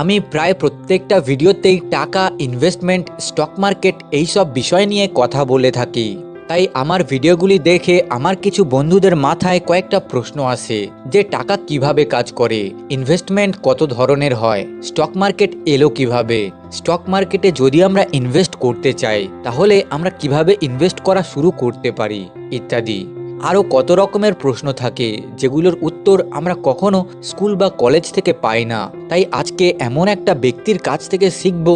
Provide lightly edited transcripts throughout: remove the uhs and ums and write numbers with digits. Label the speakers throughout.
Speaker 1: আমি প্রায় প্রত্যেকটা ভিডিওতেই টাকা, ইনভেস্টমেন্ট, স্টক মার্কেট এইসব বিষয় নিয়ে কথা বলে থাকি। তাই আমার ভিডিওগুলি দেখে আমার কিছু বন্ধুদের মাথায় কয়েকটা প্রশ্ন আসে যে টাকা কিভাবে কাজ করে, ইনভেস্টমেন্ট কত ধরনের হয়, স্টক মার্কেট এলো কিভাবে, স্টক মার্কেটে যদি আমরা ইনভেস্ট করতে চাই তাহলে আমরা কিভাবে ইনভেস্ট করা শুরু করতে পারি ইত্যাদি। আরও কত রকমের প্রশ্ন থাকে যেগুলোর উত্তর আমরা কখনো স্কুল বা কলেজ থেকে পাই না। তাই আজকে এমন একটা ব্যক্তির কাছ থেকে শিখব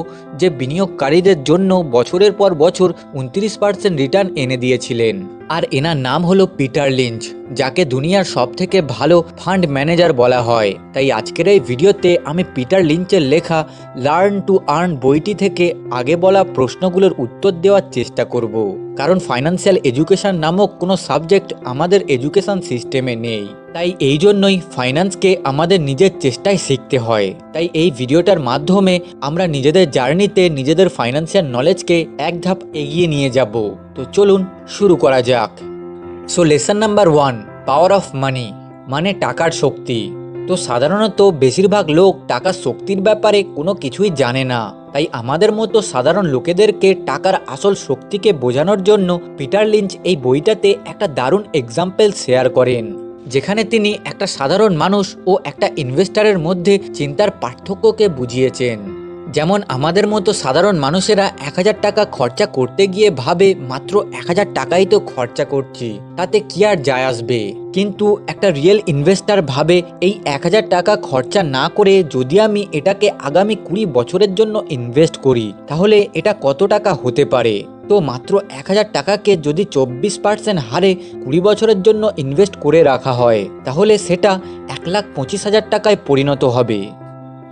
Speaker 1: যে বিনিয়োগকারীদের জন্য বছরের পর বছর 29% রিটার্ন এনে দিয়েছিলেন। আর এনার নাম হলো পিটার লিঞ্চ, যাকে দুনিয়ার সবথেকে ভালো ফান্ড ম্যানেজার বলা হয়। তাই আজকের এই ভিডিওতে আমি পিটার লিঞ্চের লেখা লার্ন টু আর্ন বইটি থেকে আগে বলা প্রশ্নগুলোর উত্তর দেওয়ার চেষ্টা করব। কারণ ফাইন্যান্সিয়াল এডুকেশন নামক কোনো সাবজেক্ট আমাদের এডুকেশন সিস্টেমে নেই। তাই এই জন্যই ফাইন্যান্সকে আমাদের নিজের চেষ্টায় শিখতে হয়। তাই এই ভিডিওটার মাধ্যমে আমরা নিজেদের জার্নিতে নিজেদের ফাইন্যান্সিয়াল নলেজকে এক ধাপ এগিয়ে নিয়ে যাব। তো চলুন শুরু করা যাক। So lesson number 1, power of money, মানে টাকার শক্তি। তো সাধারণত বেশিরভাগ লোক টাকার শক্তির ব্যাপারে কোনো কিছুই জানে না। তাই আমাদের মতো সাধারণ লোকেদেরকে টাকার আসল শক্তিকে বোঝানোর জন্য পিটার লিঞ্চ এই বইটাতে একটা দারুণ এক্সাম্পল শেয়ার করেন, যেখানে তিনি একটা সাধারণ মানুষ ও একটা ইনভেস্টারের মধ্যে চিন্তার পার্থক্যকে বুঝিয়েছেন। যেমন আমাদের মতো সাধারণ মানুষেরা 1000 টাকা খরচা করতে গিয়ে ভাবে মাত্র 1000 টাকাই তো খরচা করছি, তাতে কি আর যায় আসবে। কিন্তু একটা রিয়েল ইনভেস্টার ভাবে এই 1000 টাকা খরচা না করে যদি আমি এটাকে আগামী 20 বছরের জন্য ইনভেস্ট করি তাহলে এটা কত টাকা হতে পারে। তো মাত্র 1000 টাকাকে যদি 24% হারে 20 বছরের জন্য ইনভেস্ট করে রাখা হয় তাহলে সেটা 1,25,000 টাকায় পরিণত হবে।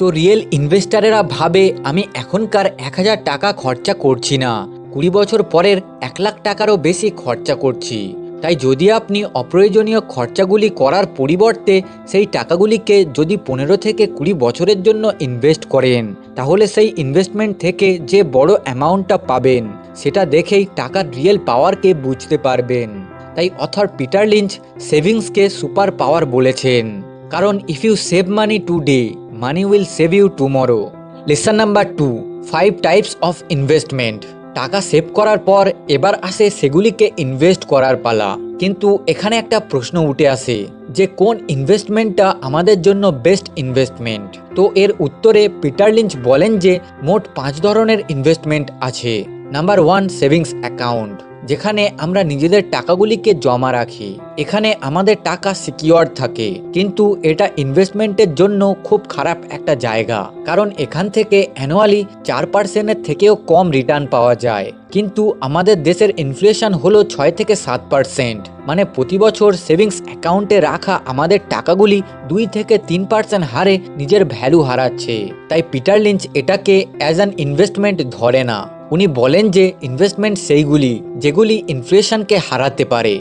Speaker 1: তো রিয়েল ইনভেস্টারেরা ভাবে আমি এখনকার 1000 টাকা খরচা করছি না, 20 বছর পরের 1 লাখ টাকারও বেশি খরচা করছি। তাই যদি আপনি অপ্রয়োজনীয় খরচাগুলি করার পরিবর্তে সেই টাকাগুলিকে যদি 15 থেকে 20 বছরের জন্য ইনভেস্ট করেন তাহলে সেই ইনভেস্টমেন্ট থেকে যে বড় অ্যামাউন্টটা পাবেন সেটা দেখেই টাকার রিয়েল পাওয়ারকে বুঝতে পারবেন। তাই অথর পিটার লিঞ্চ সেভিংসকে সুপার পাওয়ার বলেছেন, কারণ if you save money today, money will save you tomorrow. Lesson number 2, 5 types of investment. টাকা সেভ করার পর এবার আসে সেগুলিকে ইনভেস্ট করার পালা। কিন্তু এখানে একটা প্রশ্ন উঠে আসে যে কোন ইনভেস্টমেন্টটা আমাদের জন্য বেস্ট ইনভেস্টমেন্ট। তো এর উত্তরে পিটার লিঞ্চ বলেন যে মোট 5 ধরনের ইনভেস্টমেন্ট আছে। নাম্বার 1, সেভিংস অ্যাকাউন্ট, যেখানে আমরা নিজেদের টাকাগুলিকে জমা রাখি। এখানে আমাদের টাকা সিকিউর থাকে, কিন্তু এটা ইনভেস্টমেন্টের জন্য খুব খারাপ একটা জায়গা, কারণ এখান থেকে অ্যানুয়ালি 4%-এর থেকেও কম রিটার্ন পাওয়া যায়। কিন্তু আমাদের দেশের ইনফ্লেশন হলো 6 থেকে 7%, মানে প্রতি বছর সেভিংস অ্যাকাউন্টে রাখা আমাদের টাকাগুলি 2 থেকে 3% হারে নিজের ভ্যালু হারাচ্ছে। তাই পিটার লিঞ্চ এটাকে অ্যাজ অ্যান ইনভেস্টমেন্ট ধরে না। উনি বলেন যে ইনভেস্টমেন্ট সেইগুলি যেগুলি ইনফ্লেশনকে হারাতে পারে।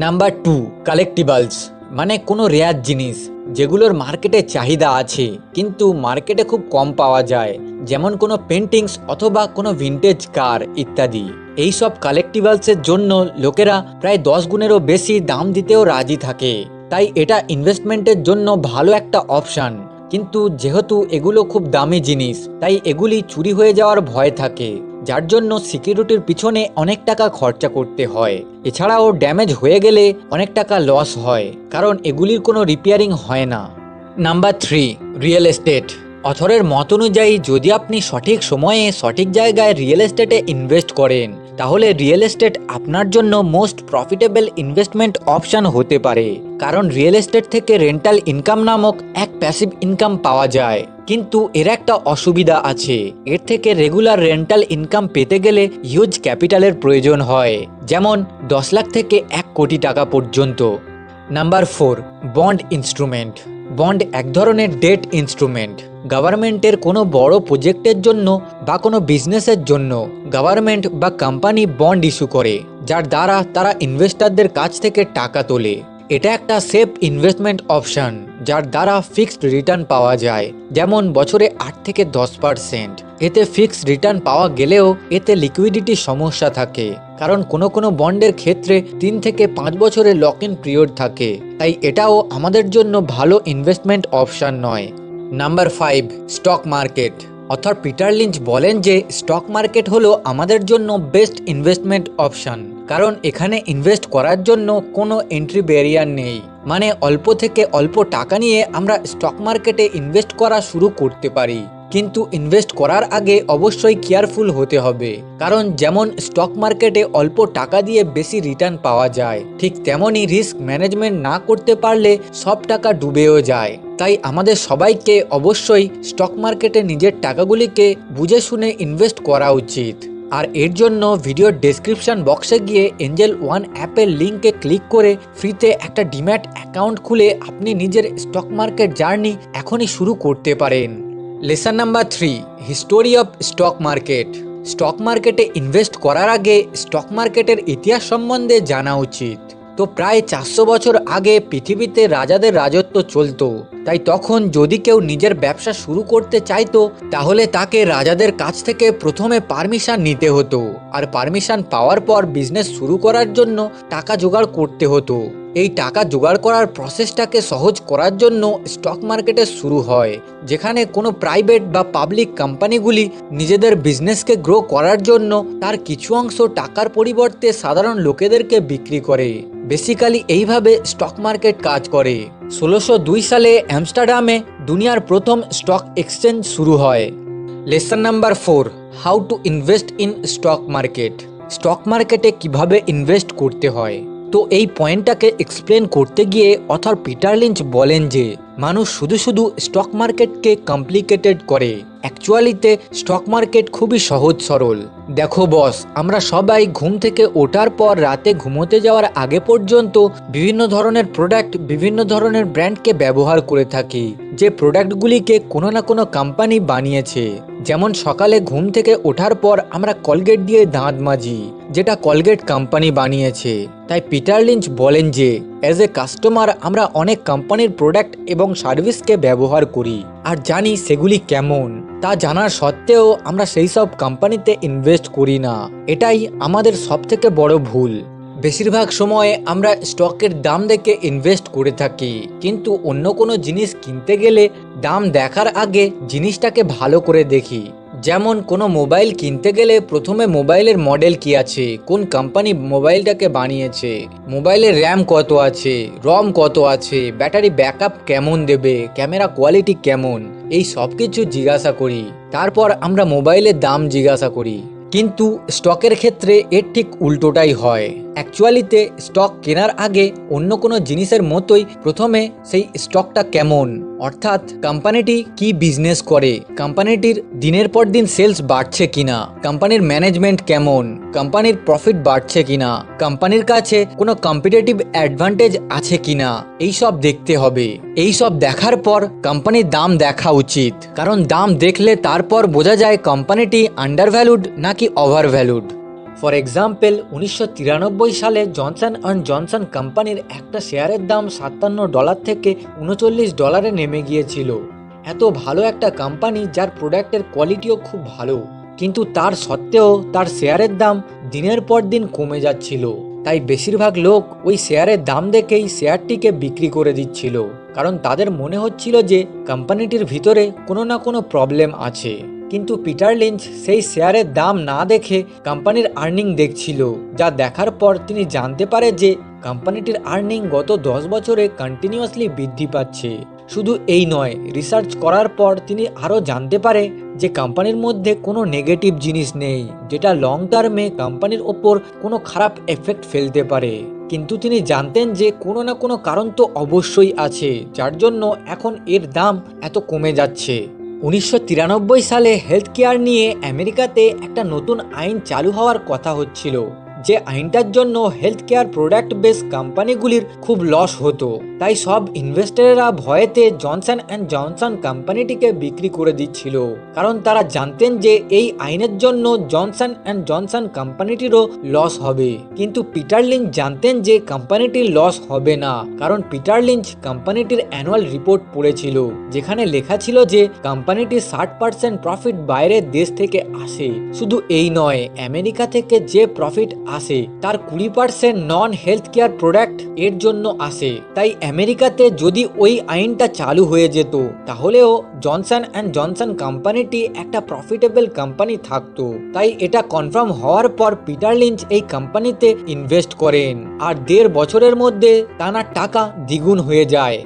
Speaker 1: নাম্বার 2, কালেক্টিবলস, মানে কোনো রেয়ার জিনিস যেগুলোর মার্কেটে চাহিদা আছে কিন্তু মার্কেটে খুব কম পাওয়া যায়, যেমন কোনো পেন্টিংস অথবা কোনো ভিন্টেজ কার ইত্যাদি। এইসব কালেক্টিবলসের জন্য লোকেরা প্রায় 10 গুণেরও বেশি দাম দিতেও রাজি থাকে। তাই এটা ইনভেস্টমেন্টের জন্য ভালো একটা অপশান। কিন্তু যেহেতু এগুলো খুব দামি জিনিস তাই এগুলি চুরি হয়ে যাওয়ার ভয় থাকে, যার জন্য সিকিউরিটির পিছনে অনেক টাকা খরচা করতে হয়। এছাড়াও ড্যামেজ হয়ে গেলে অনেক টাকা লস হয়, কারণ এগুলির কোনো রিপেয়ারিং হয় না। Number 3, real estate. অথরের মত অনুযায়ী যদি আপনি সঠিক সময়ে সঠিক জায়গায় রিয়েল এস্টেটে ইনভেস্ট করেন তাহলে রিয়েল এস্টেট আপনার জন্য মোস্ট প্রফিটেবল ইনভেস্টমেন্ট অপশন হতে পারে, কারণ রিয়েল এস্টেট থেকে রেন্টাল ইনকাম নামক এক প্যাসিভ ইনকাম পাওয়া যায়। কিন্তু এর একটা অসুবিধা আছে, এর থেকে রেগুলার রেন্টাল ইনকাম পেতে গেলে হিউজ ক্যাপিটালের প্রয়োজন হয়, যেমন 10 লাখ থেকে 1 কোটি টাকা পর্যন্ত। Number 4, bond instrument. বন্ড এক ধরনের ডেট ইনস্ট্রুমেন্ট। গভর্নমেন্টের কোনো বড় প্রজেক্টের জন্য বা কোনো বিজনেসের জন্য গভর্নমেন্ট বা কোম্পানি বন্ড ইস্যু করে, যার দ্বারা তারা ইনভেস্টরদের কাছ থেকে টাকা তোলে। এটা একটা সেফ ইনভেস্টমেন্ট অপশন যার দ্বারা ফিক্সড রিটার্ন পাওয়া যায়, যেমন বছরে 8 থেকে 10%। এতে ফিক্সড রিটার্ন পাওয়া গেলেও এতে লিকুইডিটির সমস্যা থাকে, কারণ কোনো কোনো বন্ডের ক্ষেত্রে 3 থেকে 5 বছরের লক ইন পিরিয়ড থাকে, তাই এটাও আমাদের জন্য ভালো ইনভেস্টমেন্ট অপশন নয়। Number 5, stock market. Author Peter Lynch বলেন যে স্টক মার্কেট হলো আমাদের জন্য বেস্ট ইনভেস্টমেন্ট অপশন, কারণ এখানে ইনভেস্ট করার জন্য কোনো এন্ট্রি ব্যারিয়ার নেই। মানে অল্প থেকে অল্প টাকা নিয়ে আমরা স্টক মার্কেটে ইনভেস্ট করা শুরু করতে পারি, কিন্তু ইনভেস্ট করার আগে অবশ্যই কেয়ারফুল হতে হবে, কারণ যেমন স্টক মার্কেটে অল্প টাকা দিয়ে বেশি রিটার্ন পাওয়া যায়, ঠিক তেমনই রিস্ক ম্যানেজমেন্ট না করতে পারলে সব টাকা ডুবেও যায়। তাই আমাদের সবাইকে অবশ্যই স্টক মার্কেটে নিজের টাকাগুলিকে বুঝে শুনে ইনভেস্ট করা উচিত। আর এর জন্য ভিডিওর ডেসক্রিপশন বক্সে গিয়ে এঞ্জেল ওয়ান অ্যাপের লিঙ্কে ক্লিক করে ফ্রিতে একটা ডিম্যাট অ্যাকাউন্ট খুলে আপনি নিজের স্টক মার্কেট জার্নি এখনই শুরু করতে পারেন। Lesson number 3, history of stock market. Stock মার্কেটে ইনভেস্ট করার আগে স্টক মার্কেটের ইতিহাস সম্বন্ধে জানা উচিত। তো প্রায় 400 বছর আগে পৃথিবীতে রাজাদের রাজত্ব চলতো, তাই তখন যদি কেউ নিজের ব্যবসা শুরু করতে চাইতো তাহলে তাকে রাজাদের কাছ থেকে প্রথমে পারমিশন নিতে হতো, আর পারমিশন পাওয়ার পর বিজনেস শুরু করার জন্য টাকা জোগাড় করতে হতো। এই টাকা জোগাড় করার প্রসেসটাকে সহজ করার জন্য স্টক মার্কেটে শুরু হয়, যেখানে কোনো প্রাইভেট বা পাবলিক কোম্পানিগুলি নিজেদের বিজনেসকে গ্রো করার জন্য তার কিছু অংশ টাকার পরিবর্তে সাধারণ লোকেদেরকে বিক্রি করে। বেসিক্যালি এইভাবে স্টক মার্কেট কাজ করে। 1602 সালে আমস্টারডামে দুনিয়ার প্রথম স্টক এক্সচেঞ্জ শুরু হয়। Lesson number 4, how to invest in stock market. Stock মার্কেটে কিভাবে ইনভেস্ট করতে হয়, তো এই পয়েন্টটাকে এক্সপ্লেন করতে গিয়ে অথর পিটার লিঞ্চ বলেন যে মানুষ শুধু শুধু স্টক মার্কেটকে কমপ্লিকেটেড করে। অ্যাকচুয়ালিতে স্টক মার্কেট খুবই সহজ সরল। দেখো বস, আমরা সবাই ঘুম থেকে ওঠার পর রাতে ঘুমোতে যাওয়ার আগে পর্যন্ত বিভিন্ন ধরনের প্রোডাক্ট, বিভিন্ন ধরনের ব্র্যান্ডকে ব্যবহার করে থাকি, যে প্রোডাক্টগুলিকে কোনো না কোনো কোম্পানি বানিয়েছে। যেমন সকালে ঘুম থেকে ওঠার পর আমরা কলগেট দিয়ে দাঁত মাজি, যেটা কলগেট কোম্পানি বানিয়েছে। তাই পিটার লিঞ্চ বলেন যে অ্যাজ এ কাস্টমার আমরা অনেক কোম্পানির প্রোডাক্ট এবং সার্ভিসকে ব্যবহার করি আর জানি সেগুলি কেমন। তা জানার সত্ত্বেও আমরা সেই সব কোম্পানিতে ইনভেস্ট করি না। এটাই আমাদের সবথেকে বড় ভুল। বেশিরভাগ সময়ে আমরা স্টকের দাম দেখে ইনভেস্ট করে থাকি, কিন্তু অন্য কোনো জিনিস কিনতে গেলে দাম দেখার আগে জিনিসটাকে ভালো করে দেখি। যেমন কোনো মোবাইল কিনতে গেলে প্রথমে মোবাইলের মডেল কি আছে, কোন কোম্পানি মোবাইলটাকে বানিয়েছে, মোবাইলের র্যাম কত আছে, রম কত আছে, ব্যাটারি ব্যাকআপ কেমন দেবে, ক্যামেরা কোয়ালিটি কেমন, এই সব কিছু জিজ্ঞাসা করি। তারপর আমরা মোবাইলের দাম জিজ্ঞাসা করি। কিন্তু স্টকের ক্ষেত্রে এর ঠিক উল্টোটাই হয়। অ্যাকচুয়ালিতে স্টক কেনার আগে অন্য কোনো জিনিসের মতোই প্রথমে সেই স্টকটা কেমন, অর্থাৎ কোম্পানিটি কি বিজনেস করে, কোম্পানিটির দিনের পর দিন সেলস বাড়ছে কিনা, কোম্পানির ম্যানেজমেন্ট কেমন, কোম্পানির প্রফিট বাড়ছে কিনা, কোম্পানির কাছে কোনো কম্পিটিটিভ অ্যাডভান্টেজ আছে কিনা, এই সব দেখতে হবে। এই সব দেখার পর কোম্পানির দাম দেখা উচিত, কারণ দাম দেখলে তারপর বোঝা যায় কোম্পানিটি আন্ডার ভ্যালুড নাকি ওভার ভ্যালুড। ফর এক্সাম্পল, 1993 সালে জনসন অ্যান্ড জনসন কোম্পানির একটা শেয়ারের দাম $57 থেকে $39 নেমে গিয়েছিল। এত ভালো একটা কোম্পানি যার প্রোডাক্টের কোয়ালিটিও খুব ভালো, কিন্তু তার সত্ত্বেও তার শেয়ারের দাম দিনের পর দিন কমে যাচ্ছিল। তাই বেশিরভাগ লোক ওই শেয়ারের দাম দেখেই শেয়ারটিকে বিক্রি করে দিচ্ছিল, কারণ তাদের মনে হচ্ছিল যে কোম্পানিটির ভিতরে কোনো না কোনো প্রবলেম আছে। কিন্তু পিটার লিঞ্চ সেই শেয়ারের দাম না দেখে কোম্পানির আর্নিং দেখছিল, যা দেখার পর তিনি জানতে পারে যে কোম্পানিটির আর্নিং গত 10 বছরে কন্টিনিউয়াসলি বৃদ্ধি পাচ্ছে। শুধু এই নয়, রিসার্চ করার পর তিনি আরও জানতে পারে যে কোম্পানির মধ্যে কোনো নেগেটিভ জিনিস নেই, যেটা লং টার্মে কোম্পানির ওপর কোনো খারাপ এফেক্ট ফেলতে পারে। কিন্তু তিনি জানতেন যে কোনো না কোনো কারণ তো অবশ্যই আছে, যার জন্য এখন এর দাম এত কমে যাচ্ছে। 1993 সালে হেলথ কেয়ার নিয়ে আমেরিকাতে একটা নতুন আইন চালু হওয়ার কথা হচ্ছিল, যে আইনটার জন্য হেলথ কেয়ার প্রোডাক্ট বেস কোম্পানিগুলির খুব লস হতো। তাই সব ইনভেস্টরেরা ভয়েতে জনসন অ্যান্ড জনসন কোম্পানিটিকে বিক্রি করে দিচ্ছিল, কারণ তারা জানতেন যে এই আইনের জন্য জনসন অ্যান্ড জনসন কোম্পানিটিরও লস হবে। কিন্তু পিটার লিঞ্চ জানতেন যে কোম্পানিটির লস হবে না, কারণ পিটার লিঞ্চ কোম্পানিটির অ্যানুয়াল রিপোর্ট পড়েছিল, যেখানে লেখা ছিল যে কোম্পানিটির 60% প্রফিট বাইরের দেশ থেকে আসে। শুধু এই নয়, আমেরিকা থেকে যে প্রফিট আসে তার 20% নন হেলথ কেয়ার প্রোডাক্ট এর জন্য আসে। তাই আমেরিকাতে যদি ওই আইনটা চালু হয়ে যেত, তাহলেও জনসন অ্যান্ড জনসন কোম্পানিটি একটা প্রফিটেবল কোম্পানি থাকতো। তাই এটা কনফার্ম হওয়ার পর পিটার লিঞ্চ এই কোম্পানিতে ইনভেস্ট করেন, আর 1.5 বছরের মধ্যে তার টাকা দ্বিগুণ হয়ে যায়।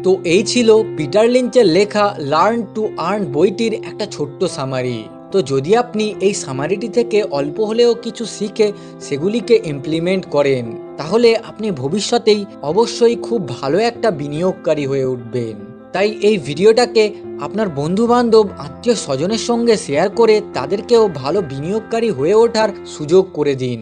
Speaker 1: তো এই ছিল পিটার লিঞ্চের লেখা লার্ন টু আর্ন বইটির একটা ছোট্ট সামারি। তো যদি আপনি এই সামারিটি থেকে অল্প হলেও কিছু শিখে সেগুলিকে ইমপ্লিমেন্ট করেন, তাহলে আপনি ভবিষ্যতেই অবশ্যই খুব ভালো একটা বিনিয়োগকারী হয়ে উঠবেন। তাই এই ভিডিওটাকে আপনার বন্ধু বান্ধব আত্মীয় স্বজনের সঙ্গে শেয়ার করে তাদেরকেও ভালো বিনিয়োগকারী হয়ে ওঠার সুযোগ করে দিন।